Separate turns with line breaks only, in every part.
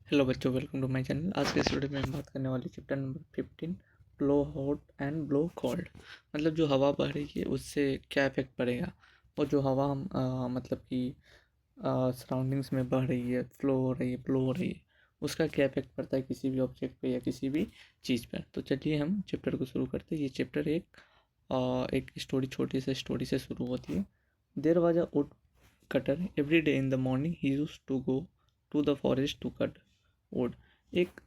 Hello बच्चों, welcome to my channel. आज के इस वीडियो में हम बात करने वाले chapter number 15, blow hot and blow cold. मतलब जो हवा बह रही है उससे क्या इफेक्ट पड़ेगा, और जो हवा हम मतलब कि सराउंडिंग्स में बह रही है, फ्लो हो रही है, ब्लो हो रही है, उसका क्या इफेक्ट पड़ता है किसी भी ऑब्जेक्ट पे या किसी भी चीज़ पर। तो चलिए हम चैप्टर को शुरू करते हैं। ये चैप्टर एक स्टोरी, छोटी सी स्टोरी से शुरू होती है। There was a wood cutter every day in the morning he used to go to the forest to cut wood. एक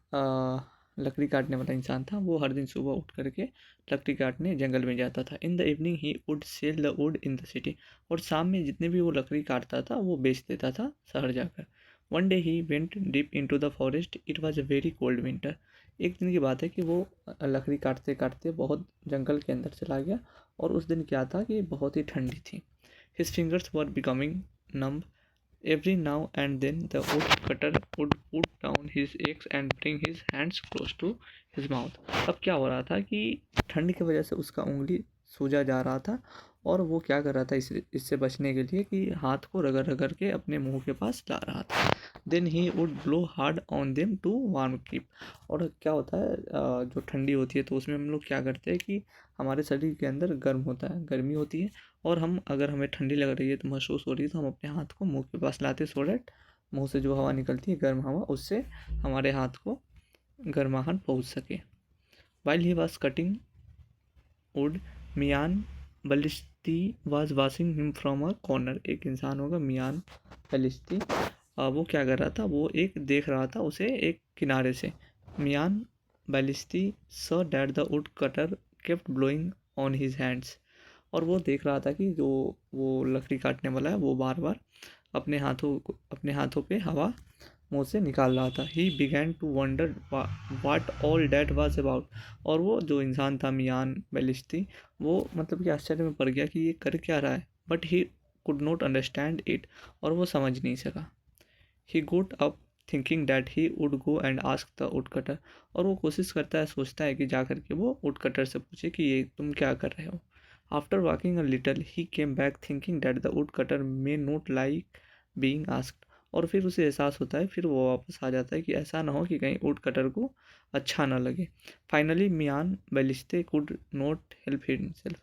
लकड़ी काटने वाला इंसान था। वो हर दिन सुबह उठ करके लकड़ी काटने जंगल में जाता था। In the evening he would sell the wood in the city. और शाम में जितने भी वो लकड़ी काटता था वो बेच देता था शहर जाकर। One day he went deep in to the forest. It was a very cold winter. एक दिन की बात है कि वो लकड़ी काटते काटते बहुत जंगल के अंदर चला गया, और उस दिन क्या था कि बहुत ही ठंडी थी। His fingers were becoming numb. Every now and then the woodcutter would put down his axe and bring his hands close to his mouth. अब क्या हो रहा था कि ठंड की वजह से उसका उंगली सूजा जा रहा था, और वो क्या कर रहा था इससे बचने के लिए कि हाथ को रगड़ रगड़ के अपने मुंह के पास ला रहा था। Then he would blow hard on them to warm keep. और क्या होता है, जो ठंडी होती है तो उसमें हम लोग क्या करते हैं कि हमारे शरीर के अंदर गर्म होता है, गर्मी होती है, और हम अगर हमें ठंडी लग रही है तो महसूस हो रही है तो हम अपने हाथ को मुंह के पास लाते, सो डैट मुंह से जो हवा निकलती है, गर्म हवा, उससे हमारे हाथ को गर्माहट पहुंच सके। While he was cutting wood, Miyan Balishti was watching him from a corner. एक इंसान होगा मियान बलिश्ती, वो क्या कर रहा था, वो एक देख रहा था उसे एक किनारे से। Miyan Balishti saw that the would cutter kept blowing on his hands. और वो देख रहा था कि जो वो लकड़ी काटने वाला है वो बार बार अपने हाथों पे हवा मुंह से निकाल रहा था। He began to wonder what all that was about. और वो जो इंसान था मियान बेलिश्ती, वो मतलब कि आश्चर्य में पड़ गया कि ये कर क्या रहा है, but he could not understand it. और वो समझ नहीं सका। He got up thinking that he would go and ask the would cutter. और वो कोशिश करता है, सोचता है कि जा करके वो वुड कटर से पूछे कि ये तुम क्या कर रहे हो। After walking a little he came back thinking that the wood cutter may note like being asked. और फिर उसे एहसास होता है, फिर वो वापस आ जाता है कि ऐसा ना हो कि कहीं वुड कटर को अच्छा ना लगे। Finally Miyan Balishte could not help himself.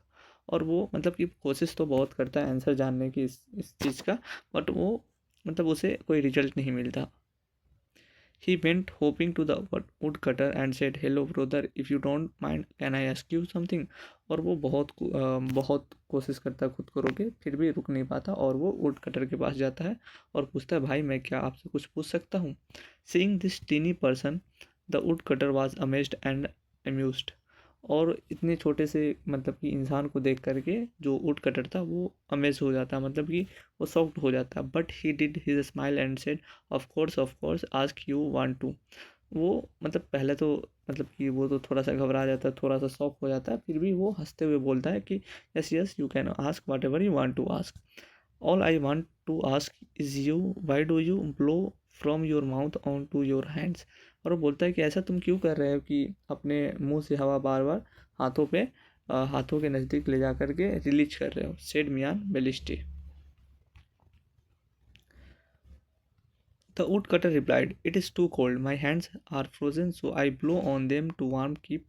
और वो मतलब कि कोशिश तो बहुत करता है आंसर जानने की इस चीज़ का, बट वो मतलब उसे कोई रिजल्ट नहीं मिलता। He went hoping to the woodcutter and said, "Hello brother, if you don't mind, can I ask you something?" और वो बहुत कोशिश करता है खुद को रोके, फिर भी रुक नहीं पाता, और वो वुड कटर के पास जाता है और पूछता है, भाई मैं क्या आपसे कुछ पूछ सकता हूँ। Seeing this teeny person, the woodcutter was amazed and amused. और इतने छोटे से मतलब कि इंसान को देख करके जो वुड कटर था वो अमेज हो जाता है, मतलब कि वो शॉक्ड हो जाता है। But he did his smile and said, of course ask you want to. वो मतलब पहले तो मतलब कि वो तो थोड़ा सा घबरा जाता है, थोड़ा सा शॉक हो जाता है, फिर भी वो हंसते हुए बोलता है कि yes yes you can ask whatever you want to ask. All I want to ask is you why do you blow from your mouth on to your hands. और वो बोलता है कि ऐसा तुम क्यों कर रहे हो कि अपने मुंह से हवा बार बार हाथों पे हाथों के नज़दीक ले जा करके रिलीज कर रहे हो। Said Miyan बेलिस्टी। The woodcutter replied, "It is too cold. My hands are frozen, so I blow on them to warm keep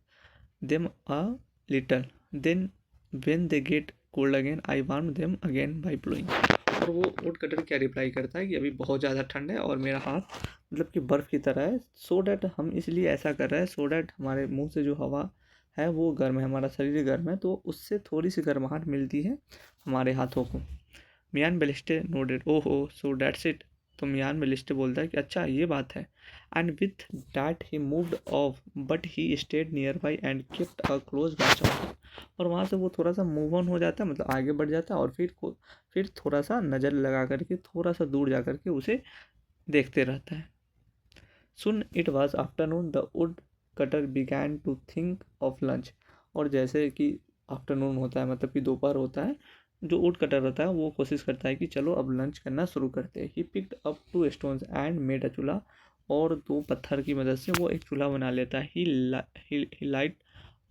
them a little. Then, when they get cold again, I warm them again by blowing." और वो would cutter क्या reply करता है कि अभी बहुत ज़्यादा ठंड है और मेरा हाथ मतलब कि बर्फ़ की तरह है, सो डैट हम इसलिए ऐसा कर रहे हैं, सो डैट हमारे मुंह से जो हवा है वो गर्म है, हमारा शरीर गर्म है, तो उससे थोड़ी सी गर्माहट मिलती है हमारे हाथों को। मियान बेलिस्टे नोडेड, ओहो सो डैट्स इट। तो मियान बेलिस्टे बोलता है कि अच्छा ये बात है। And with that he moved of, but he stayed near by and kept a close watch on. और वहाँ से वो थोड़ा सा मूव ऑन हो जाता है, मतलब आगे बढ़ जाता है, और फिर थोड़ा सा नज़र लगा करके थोड़ा सा दूर जा करके उसे देखते रहता है। Soon it was afternoon, the would cutter began to think of lunch. और जैसे कि आफ्टरनून होता है, मतलब कि दोपहर होता है, जो वुड कटर रहता है वो कोशिश करता है कि चलो अब लंच करना शुरू करते हैं। He picked up two stones and made a chulha. और दो पत्थर की मदद से वो एक चूल्हा बना लेता है। He light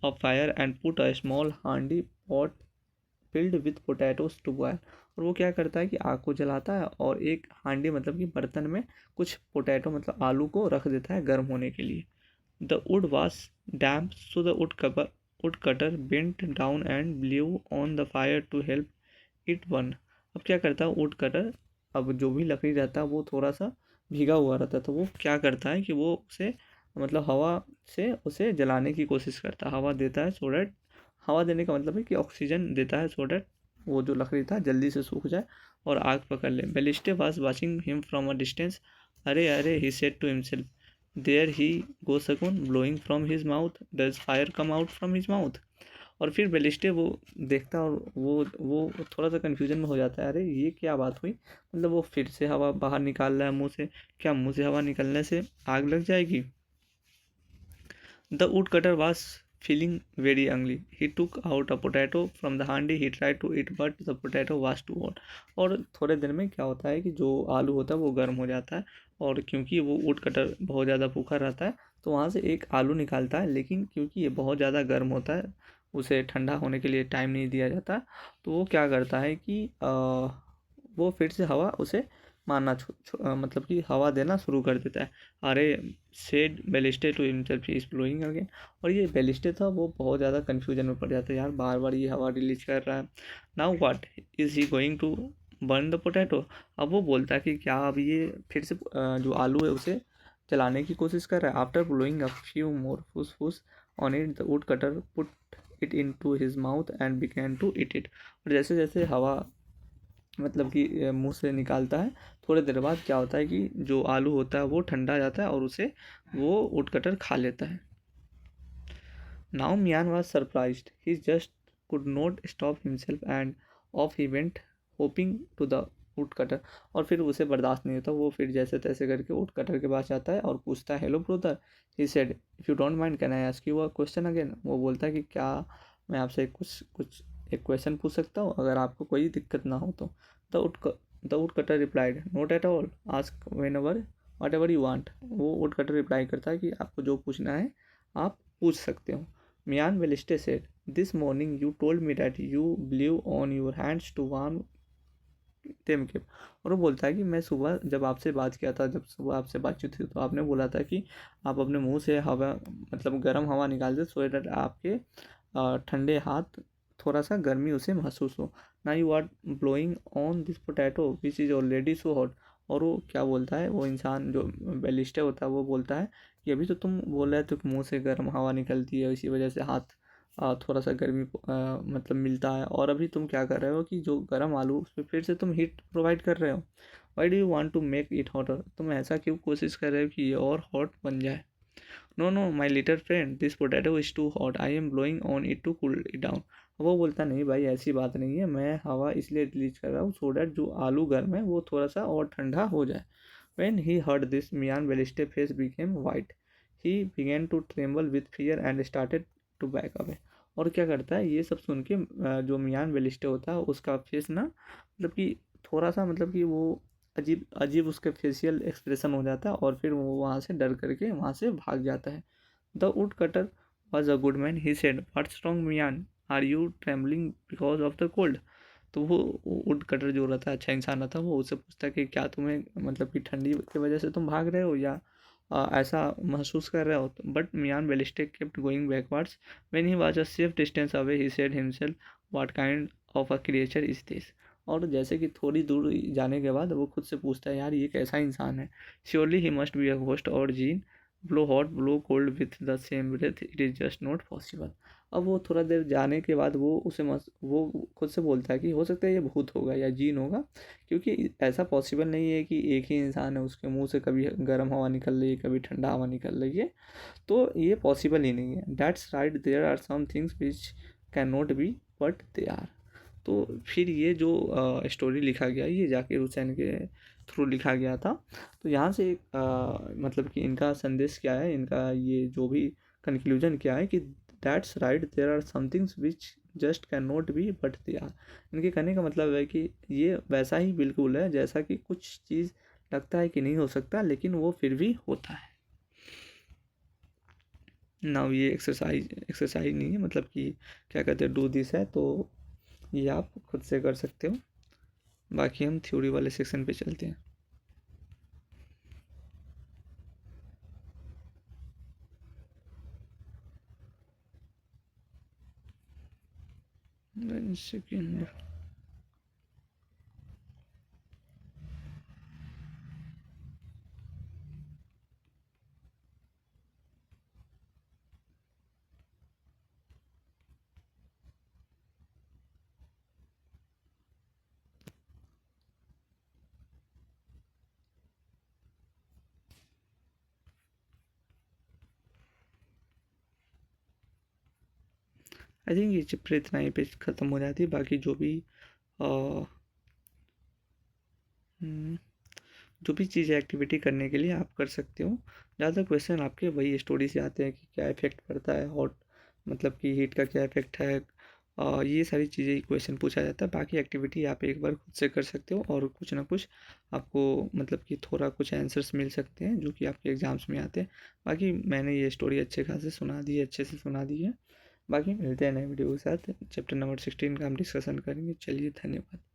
a fire and put a small handi pot filled with potatoes to boil. और वो क्या करता है कि आग को जलाता है और एक हांडी मतलब कि बर्तन में कुछ पोटैटो मतलब आलू को रख देता है गर्म होने के लिए। The wood was damp, so the woodcutter bent down and blew on the fire to help it burn. अब क्या करता है वुड कटर, अब जो भी लकड़ी रहता है वो थोड़ा सा भीगा हुआ रहता है, तो वो क्या करता है कि वो उसे मतलब हवा से उसे जलाने की कोशिश करता है, हवा देता है सो डैट, हवा देने का मतलब है कि ऑक्सीजन देता है सो डैट वो जो लकड़ी था जल्दी से सूख जाए और आग पकड़ ले। Beliste was watching him from a distance. अरे अरे, he said to himself, there he goes again blowing from his mouth, does fire come out from his mouth. और फिर बेलिस्टे वो देखता है और वो थोड़ा सा कन्फ्यूजन में हो जाता है, अरे ये क्या बात हुई, मतलब वो फिर से हवा बाहर निकाल रहा है मुंह से, क्या मुंह से हवा निकलने से आग लग जाएगी। The woodcutter was feeling very angry. He took out a potato from the handi. He tried to eat, but the potato was too hot. और थोड़े देर में क्या होता है कि जो आलू होता है वो गर्म हो जाता है, और क्योंकि वो वुड कटर बहुत ज़्यादा भूखा रहता है तो वहाँ से एक आलू निकालता है, लेकिन क्योंकि ये बहुत ज़्यादा गर्म होता है उसे ठंडा होने के लिए टाइम नहीं दिया जाता, तो वो क्या करता है कि वो फिर से हवा उसे मारना मतलब कि हवा देना शुरू कर देता है। अरे, said Beliste to himself he is blowing again. और ये बेलिस्टे था वो बहुत ज़्यादा कन्फ्यूजन में पड़ जाता है, यार बार बार ये हवा रिलीज कर रहा है, now what is he going to burn the potato. अब वो बोलता है कि क्या अब ये फिर से जो आलू है उसे जलाने की कोशिश कर रहा है। After blowing a few more फुस फुस on it, the would cutter put it into his mouth and began to eat it. और जैसे जैसे हवा मतलब कि मुंह से निकालता है, थोड़ी देर बाद क्या होता है कि जो आलू होता है वो ठंडा जाता है और उसे वो वुडकटर खा लेता है। Now Miyan was surprised, he just could not stop himself and off he went hopping to the woodcutter. और फिर उसे बर्दाश्त नहीं होता, वो फिर जैसे तैसे करके वुडकटर के पास जाता है और पूछता है, hello brother, he said, if you don't mind can I ask you a question again. वो बोलता है कि क्या मैं आपसे कुछ कुछ एक क्वेश्चन पूछ सकता हूँ अगर आपको कोई दिक्कत ना हो तो। The woodcutter replied, not at all, ask when ever what ever you want. वो वुडकटर रिप्लाई करता है कि आपको जो पूछना है आप पूछ सकते हो। Miyan Veliste said, this morning you told me that you blew on your hands to warm them keep. और वो बोलता है कि मैं सुबह जब आपसे बात किया था, जब सुबह आपसे बातचीत हुई तो आपने बोला था कि आप अपने मुंह से हवा मतलब गर्म हवा निकालते सो दैट आपके ठंडे हाथ थोड़ा सा गर्मी उसे महसूस हो। ना you are blowing on this potato which is already so hot. और वो क्या बोलता है, वो इंसान जो बेलिस्टे होता है वो बोलता है कि अभी तो तुम बोल रहे थे कि मुंह से गर्म हवा निकलती है इसी वजह से हाथ थोड़ा सा गर्मी मतलब मिलता है, और अभी तुम क्या कर रहे हो कि जो गर्म आलू उस पर फिर से तुम हीट प्रोवाइड कर रहे हो। Why do you want to make it hotter, तुम ऐसा क्यों कोशिश कर रहे हो कि ये और हॉट बन जाए। No no my little friend, this potato is too hot, I am blowing on it to cool it down. वो बोलता नहीं भाई ऐसी बात नहीं है, मैं हवा इसलिए रिलीज कर रहा हूँ सो डैट जो आलू गर्म है वो थोड़ा सा और ठंडा हो जाए। When he heard this, Mian Beliste's face became white. He began to tremble with fear and started to back away. और क्या करता है ये सब सुन के जो मियान बेलिस्टे होता है उसका फेस ना मतलब कि थोड़ा सा मतलब कि वो अजीब अजीब उसके फेशियल एक्सप्रेशन हो जाता है और फिर वो वहाँ से डर करके वहाँ से भाग जाता है। The would cutter was a good man, he said, what's wrong Miyan, are you trembling because of the cold. तो वो वुड कटर जो रहता है अच्छा इंसान रहता है, वो उससे पूछता है कि क्या तुम्हें मतलब कि ठंडी की वजह से तुम भाग रहे हो या ऐसा महसूस कर रहे हो। But Miyan Belistic kept going backwards. When he was a safe distance away he said himself, what kind of a creature is this. और जैसे कि थोड़ी दूर जाने के बाद वो खुद से पूछता है, यार ये कैसा इंसान है, surely he must be a ghost or jinn, blow hot blow cold with the same breath, it is just not possible. अब वो थोड़ा देर जाने के बाद वो उसे वो खुद से बोलता है कि हो सकता है ये भूत होगा या जीन होगा, क्योंकि ऐसा पॉसिबल नहीं है कि एक ही इंसान है उसके मुंह से कभी गर्म हवा निकल रही है कभी ठंडा हवा निकल रही है, तो ये पॉसिबल ही नहीं है। That's right, there are some things which can not be but they are. तो फिर ये जो स्टोरी लिखा गया ये जाकिर हुसैन के थ्रू लिखा गया था। तो यहाँ से मतलब कि इनका संदेश क्या है, इनका ये जो भी कंक्लूजन क्या है कि that's right, there are some things which just can not be but they are. इनके कहने का मतलब है कि ये वैसा ही बिल्कुल है जैसा कि कुछ चीज़ लगता है कि नहीं हो सकता लेकिन वो फिर भी होता है। ना ये एक्सरसाइज नहीं है, मतलब कि क्या कहते हैं डू दिस है, तो ये आप खुद से कर सकते हो। बाकी हम थ्योरी वाले सेक्शन पे चलते हैं। सेकेंड। आई थिंक ये चैप्टर इतना ही पे ख़त्म हो जाती है। बाकी जो भी अ, हम्म, जो भी चीज़ एक्टिविटी करने के लिए आप कर सकते हो। ज़्यादा क्वेश्चन आपके वही स्टोरी से आते हैं कि क्या इफेक्ट पड़ता है हॉट, मतलब कि हीट का क्या इफेक्ट है। ये सारी चीज़ें क्वेश्चन पूछा जाता है। बाकी एक्टिविटी आप एक बार खुद से कर सकते हो और कुछ ना कुछ आपको मतलब कि थोड़ा कुछ आंसर्स मिल सकते हैं जो कि आपके एग्जाम्स में आते हैं। बाकी मैंने ये स्टोरी अच्छे खासे सुना दी है, अच्छे से सुना दी है। बाकी मिलते हैं नए वीडियो के साथ। चैप्टर नंबर 16 का हम डिस्कशन करेंगे। चलिए, धन्यवाद।